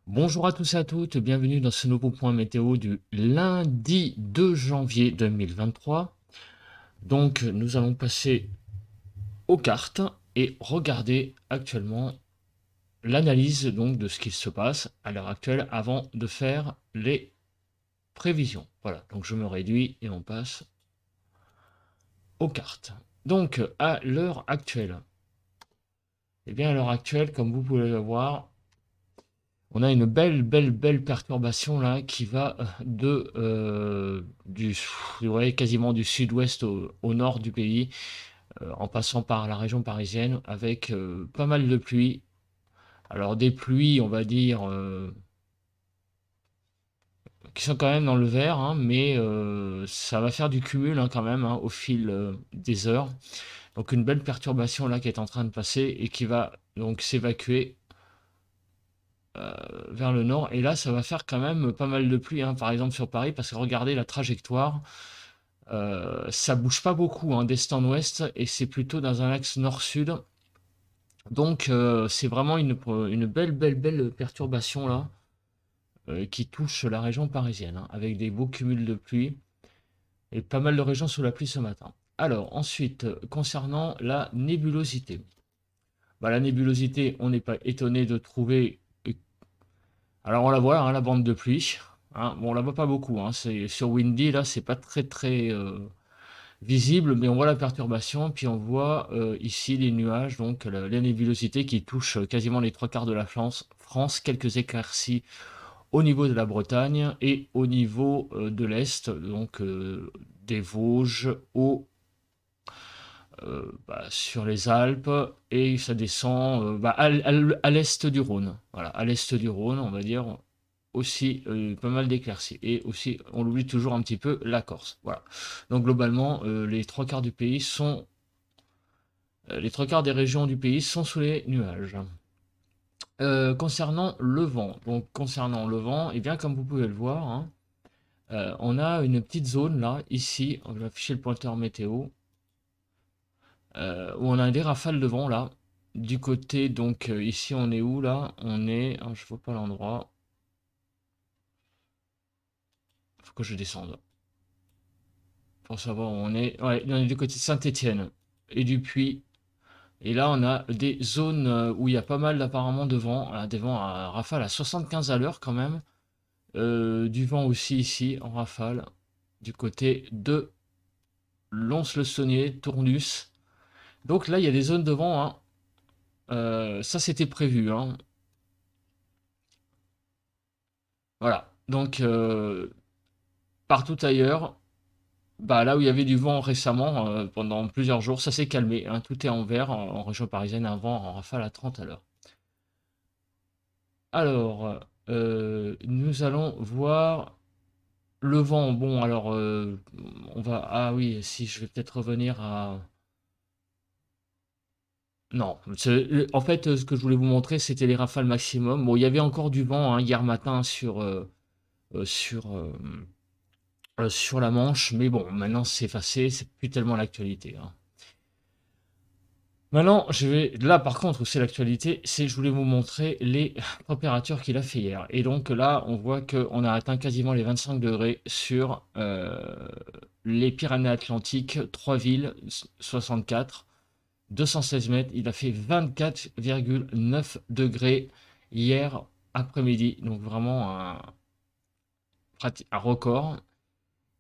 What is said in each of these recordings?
Bonjour à tous et à toutes, bienvenue dans ce nouveau point météo du lundi 2 janvier 2023. Donc nous allons passer aux cartes et regarder actuellement l'analyse donc de ce qu'il se passe à l'heure actuelle avant de faire les prévisions. Voilà, donc je me réduis et on passe aux cartes. Donc à l'heure actuelle, eh bien à l'heure actuelle, comme vous pouvez le voir, on a une belle perturbation là qui va ouais, quasiment du sud-ouest au nord du pays, en passant par la région parisienne, avec pas mal de pluie. Alors des pluies, on va dire, qui sont quand même dans le vert, hein, mais ça va faire du cumul hein, quand même hein, au fil des heures. Donc une belle perturbation là qui est en train de passer et qui va donc s'évacuer vers le nord. Et là, ça va faire quand même pas mal de pluie, hein, par exemple sur Paris, parce que regardez la trajectoire, ça bouge pas beaucoup hein, d'est en ouest, et c'est plutôt dans un axe nord-sud. Donc c'est vraiment une belle perturbation là, qui touche la région parisienne, hein, avec des beaux cumuls de pluie, et pas mal de régions sous la pluie ce matin. Alors ensuite, concernant la nébulosité. Bah, la nébulosité, on n'est pas étonné de trouver. Alors on la voit, hein, la bande de pluie. Hein. Bon, on la voit pas beaucoup. Hein. C'est sur Windy là, c'est pas très visible, mais on voit la perturbation. Puis on voit ici les nuages, donc la nébulosité qui touche quasiment les trois quarts de la France, quelques éclaircies au niveau de la Bretagne et au niveau de l'est, donc des Vosges sur les Alpes, et ça descend à l'est du Rhône. Voilà, à l'est du Rhône, on va dire aussi pas mal d'éclaircies. Et aussi, on l'oublie toujours un petit peu, la Corse. Voilà. Donc globalement, les trois quarts des régions du pays sont sous les nuages. Concernant le vent, et bien comme vous pouvez le voir, hein, on a une petite zone là, ici, on va afficher le pointeur météo, où on a des rafales de vent là. Du côté, donc ici on est où là? On est, je vois pas l'endroit, faut que je descende pour savoir où on est. Ouais, on est du côté de Saint-Étienne et du Puy. Et là, on a des zones où il y a pas mal apparemment de vent, des vents à rafale à 75 à l'heure quand même. Du vent aussi ici en rafale du côté de Lons-le-Saunier, Tournus. Donc là, il y a des zones de vent, hein. Ça, c'était prévu, hein. Voilà. Donc partout ailleurs, bah, là où il y avait du vent récemment, pendant plusieurs jours, ça s'est calmé, hein. Tout est en vert en région parisienne, un vent en rafale à 30 à l'heure. Alors, nous allons voir le vent. Bon, alors, on va. Ah oui, si je vais peut-être revenir à. Non, en fait, ce que je voulais vous montrer, c'était les rafales maximum. Bon, il y avait encore du vent hein, hier matin euh, sur, euh, sur la Manche, mais bon, maintenant c'est effacé, c'est plus tellement l'actualité. Hein. Maintenant, là par contre, où c'est l'actualité, je voulais vous montrer les températures qu'il a fait hier. Et donc là, on voit qu'on a atteint quasiment les 25 degrés sur les Pyrénées-Atlantiques, 3 villes, 64, 216 mètres. Il a fait 24,9 degrés hier après-midi. Donc vraiment un record.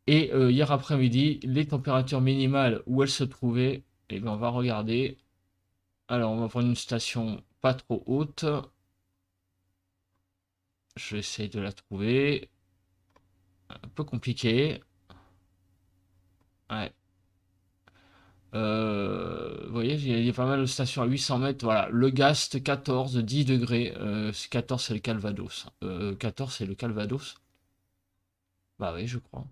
Et hier après-midi, les températures minimales où elles se trouvaient, et bien on va regarder. Alors, on va prendre une station pas trop haute. Je vais essayer de la trouver. Un peu compliqué. Ouais. Vous voyez, il y a pas mal de stations à 800 mètres. Voilà, le Gast, 14, 10 degrés. 14, c'est le Calvados. 14, c'est le Calvados. Bah oui, je crois.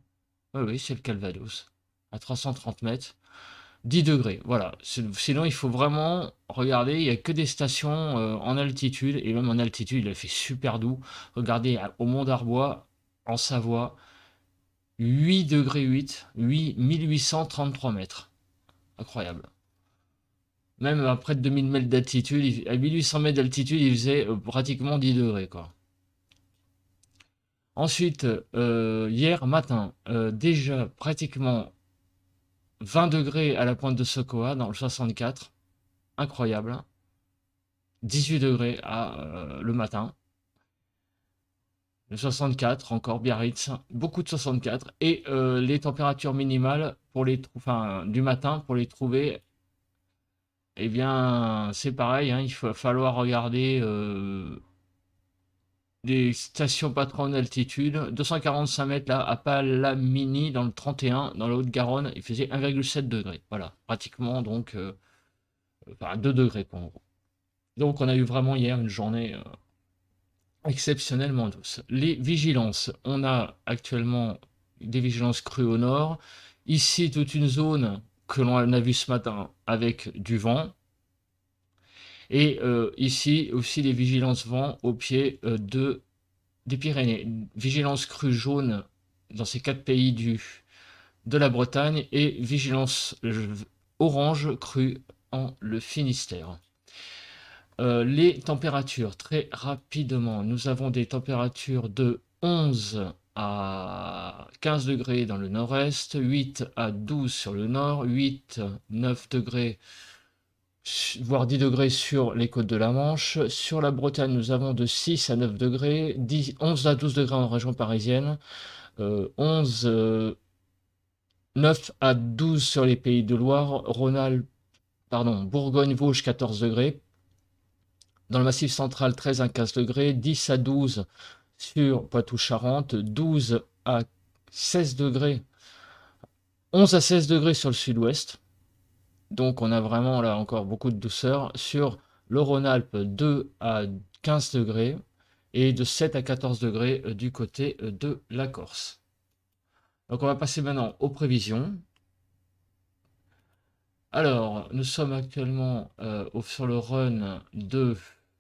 Oui, oui, c'est le Calvados. À 330 mètres. 10 degrés, voilà. Sinon, il faut vraiment regarder. Il n'y a que des stations en altitude. Et même en altitude, il a fait super doux. Regardez au Mont d'Arbois, en Savoie, 8 degrés 8, 1833 mètres. Incroyable. Même à près de 2000 mètres d'altitude, à 1800 mètres d'altitude, il faisait pratiquement 10 degrés, quoi. Ensuite, hier matin, déjà pratiquement 20 degrés à la pointe de Sokoa dans le 64, incroyable. 18 degrés le matin. Le 64, encore Biarritz, beaucoup de 64. Et les températures minimales pour du matin, pour les trouver, eh bien, c'est pareil, hein, il va falloir regarder des stations pas trop en altitude. 245 mètres là, à Palamini, dans le 31, dans la Haute-Garonne, il faisait 1,7 degrés. Voilà, pratiquement donc 2 degrés quoi, en gros. Donc on a eu vraiment hier une journée exceptionnellement douce. Les vigilances, on a actuellement des vigilances crues au nord. Ici, toute une zone que l'on a vu ce matin avec du vent. Et ici aussi des vigilances vent au pied des Pyrénées. Vigilance crue jaune dans ces 4 pays de la Bretagne et vigilance orange crue en le Finistère. Les températures, très rapidement, nous avons des températures de 11 à 15 degrés dans le nord-est, 8 à 12 sur le nord, 8, 9 degrés, voire 10 degrés sur les côtes de la Manche. Sur la Bretagne, nous avons de 6 à 9 degrés, 11 à 12 degrés en région parisienne, 9 à 12 sur les pays de Loire, Bourgogne-Vosges, 14 degrés. Dans le Massif central, 13 à 15 degrés, 10 à 12 sur Poitou-Charentes, 12 à 16 degrés, 11 à 16 degrés sur le sud-ouest. Donc on a vraiment là encore beaucoup de douceur. Sur le Rhône-Alpes, 2 à 15 degrés et de 7 à 14 degrés du côté de la Corse. Donc on va passer maintenant aux prévisions. Alors, nous sommes actuellement sur le run de,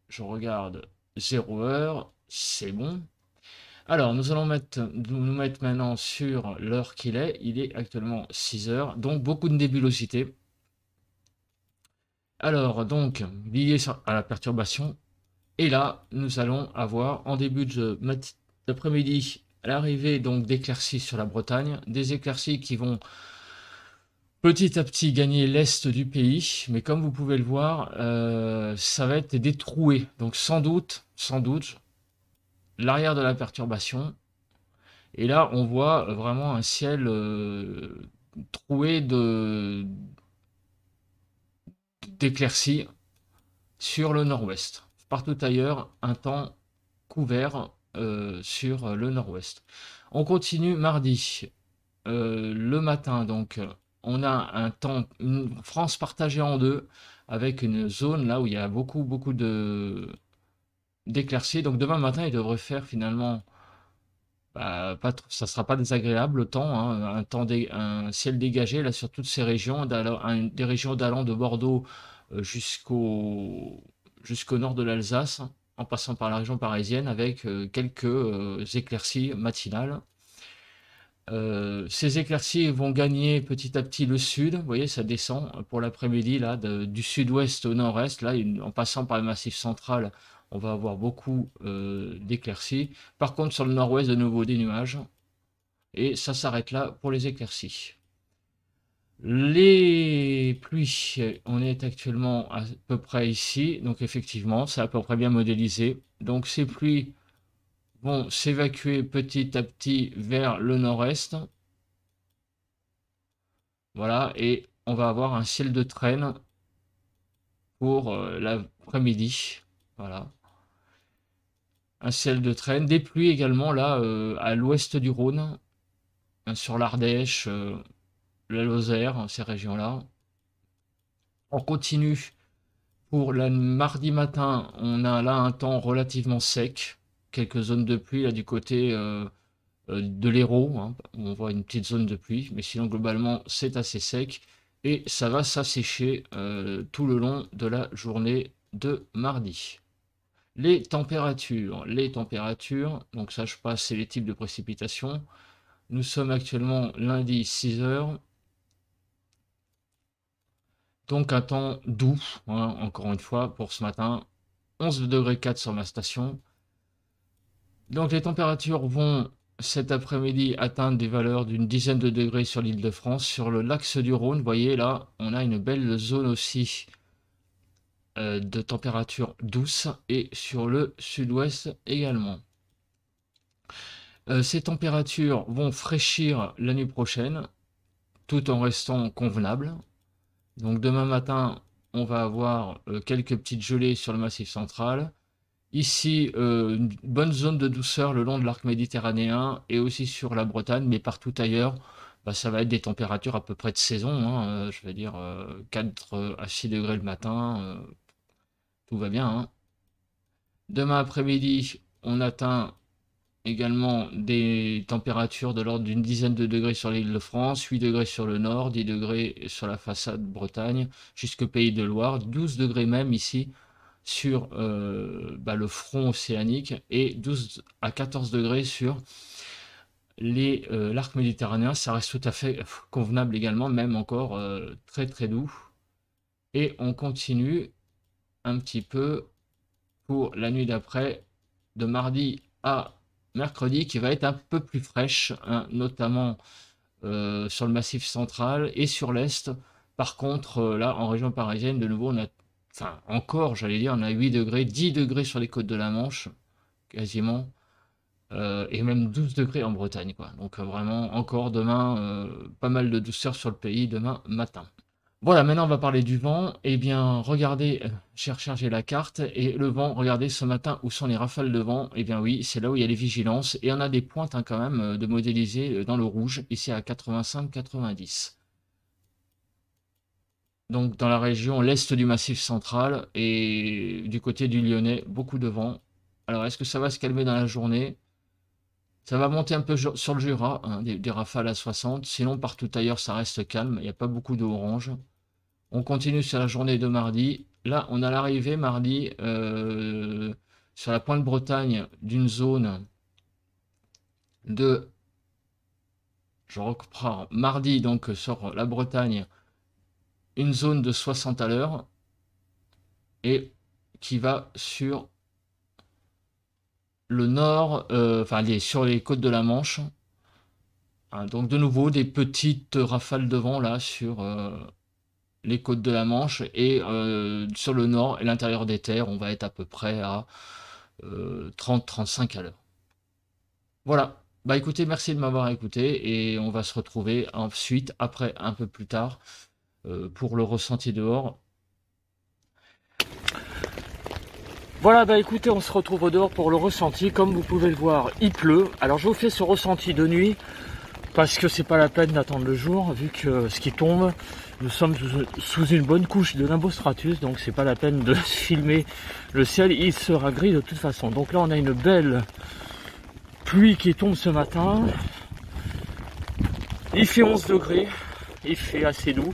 je regarde, 0 heure, c'est bon. Alors, nous allons nous mettre maintenant sur l'heure qu'il est. Il est actuellement 6 heures, donc beaucoup de nébulosité. Alors, donc, lié à la perturbation. Et là, nous allons avoir en début d'après-midi l'arrivée donc d'éclaircies sur la Bretagne, des éclaircies qui vont petit à petit gagner l'est du pays, mais comme vous pouvez le voir, ça va être des trouées. Donc sans doute, l'arrière de la perturbation. Et là, on voit vraiment un ciel troué d'éclaircies sur le nord-ouest. Partout ailleurs, un temps couvert sur le nord-ouest. On continue mardi, le matin, donc on a une France partagée en deux, avec une zone là où il y a beaucoup d'éclaircies. Donc demain matin, il devrait faire finalement, ça sera pas désagréable le temps, hein, un ciel dégagé là sur toutes ces régions, des régions d'allant de Bordeaux jusqu'au nord de l'Alsace, en passant par la région parisienne, avec quelques éclaircies matinales. Ces éclaircies vont gagner petit à petit le sud. Vous voyez, ça descend pour l'après-midi, là, du sud-ouest au nord-est. Là, en passant par le massif central, on va avoir beaucoup d'éclaircies. Par contre, sur le nord-ouest, de nouveau des nuages. Et ça s'arrête là pour les éclaircies. Les pluies, on est actuellement à peu près ici. Donc effectivement, c'est à peu près bien modélisé. Donc ces pluies vont s'évacuer petit à petit vers le nord-est. Voilà, et on va avoir un ciel de traîne pour l'après-midi. Voilà. Un ciel de traîne. Des pluies également là à l'ouest du Rhône, sur l'Ardèche, la Lozère, ces régions-là. On continue pour le mardi matin, on a là un temps relativement sec. Quelques zones de pluie là du côté de l'Hérault, hein, où on voit une petite zone de pluie, mais sinon globalement c'est assez sec et ça va s'assécher tout le long de la journée de mardi. Les températures, donc ça je passe, c'est les types de précipitations. Nous sommes actuellement lundi 6 heures, donc un temps doux, hein, encore une fois pour ce matin, 11 degrés 4 sur ma station. Donc les températures vont cet après-midi atteindre des valeurs d'une dizaine de degrés sur l'Île-de-France. Sur le l'axe du Rhône, vous voyez là, on a une belle zone aussi de température douce et sur le sud-ouest également. Ces températures vont fraîchir la nuit prochaine tout en restant convenables. Donc demain matin, on va avoir quelques petites gelées sur le Massif central. Ici, une bonne zone de douceur le long de l'arc méditerranéen et aussi sur la Bretagne, mais partout ailleurs, bah, ça va être des températures à peu près de saison, hein, je vais dire 4 à 6 degrés le matin, tout va bien, hein. Demain après-midi, on atteint également des températures de l'ordre d'une dizaine de degrés sur l'Île-de-France, 8 degrés sur le nord, 10 degrés sur la façade Bretagne, jusqu'au Pays de Loire, 12 degrés même ici sur le front océanique et 12 à 14 degrés sur l'arc méditerranéen. Ça reste tout à fait convenable également, même encore très très doux. Et on continue un petit peu pour la nuit d'après, de mardi à mercredi, qui va être un peu plus fraîche, hein, notamment sur le Massif central et sur l'Est. Par contre, là, en région parisienne, de nouveau, on a, enfin, encore, j'allais dire, on a 8 degrés, 10 degrés sur les côtes de la Manche, quasiment, et même 12 degrés en Bretagne, quoi. Donc, vraiment, encore demain, pas mal de douceur sur le pays, demain matin. Voilà, maintenant on va parler du vent. Eh bien, regardez, j'ai rechargé la carte et le vent, regardez ce matin où sont les rafales de vent. Eh bien oui, c'est là où il y a les vigilances et on a des pointes hein, quand même de modélisées dans le rouge, ici à 85-90. Donc dans la région l'est du Massif central et du côté du Lyonnais, beaucoup de vent. Alors est-ce que ça va se calmer dans la journée? Ça va monter un peu sur le Jura, hein, des rafales à 60. Sinon partout ailleurs ça reste calme, il n'y a pas beaucoup de orange. On continue sur la journée de mardi. Là, on a l'arrivée mardi sur la pointe Bretagne d'une zone de... Je reprends mardi, donc sur la Bretagne, une zone de 60 à l'heure et qui va sur le nord, sur les côtes de la Manche. Hein, donc de nouveau, des petites rafales de vent là sur... les côtes de la Manche et sur le nord et l'intérieur des terres, on va être à peu près à 30-35 à l'heure. Voilà. Bah écoutez, merci de m'avoir écouté et on va se retrouver ensuite, après, un peu plus tard, pour le ressenti dehors. Voilà, bah écoutez, on se retrouve au dehors pour le ressenti. Comme vous pouvez le voir, il pleut. Alors je vous fais ce ressenti de nuit parce que c'est pas la peine d'attendre le jour vu que ce qui tombe, nous sommes sous une bonne couche de nimbostratus, donc c'est pas la peine de filmer le ciel, il sera gris de toute façon. Donc là on a une belle pluie qui tombe ce matin, il fait 11 degrés, il fait assez doux,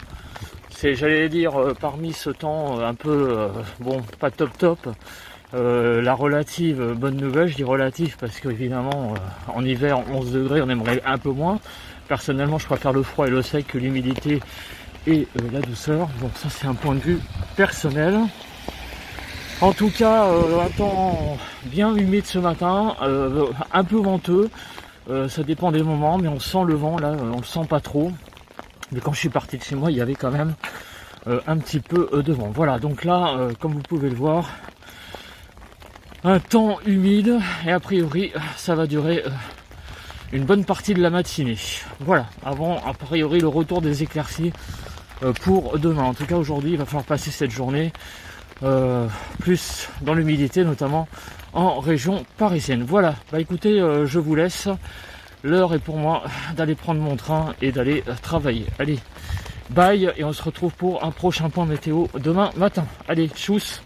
c'est j'allais dire parmi ce temps un peu, bon pas top, la relative bonne nouvelle, je dis relative parce qu'évidemment en hiver 11 degrés on aimerait un peu moins. Personnellement je préfère le froid et le sec que l'humidité et la douceur. Bon ça c'est un point de vue personnel. En tout cas un temps bien humide ce matin, un peu venteux, ça dépend des moments mais on sent le vent là, on le sent pas trop. Mais quand je suis parti de chez moi il y avait quand même un petit peu de vent. Voilà donc là comme vous pouvez le voir, un temps humide et a priori ça va durer une bonne partie de la matinée. Voilà, avant a priori le retour des éclaircies pour demain. En tout cas aujourd'hui il va falloir passer cette journée plus dans l'humidité, notamment en région parisienne. Voilà, bah écoutez, je vous laisse. L'heure est pour moi d'aller prendre mon train et d'aller travailler. Allez, bye et on se retrouve pour un prochain point météo demain matin. Allez, tchuss.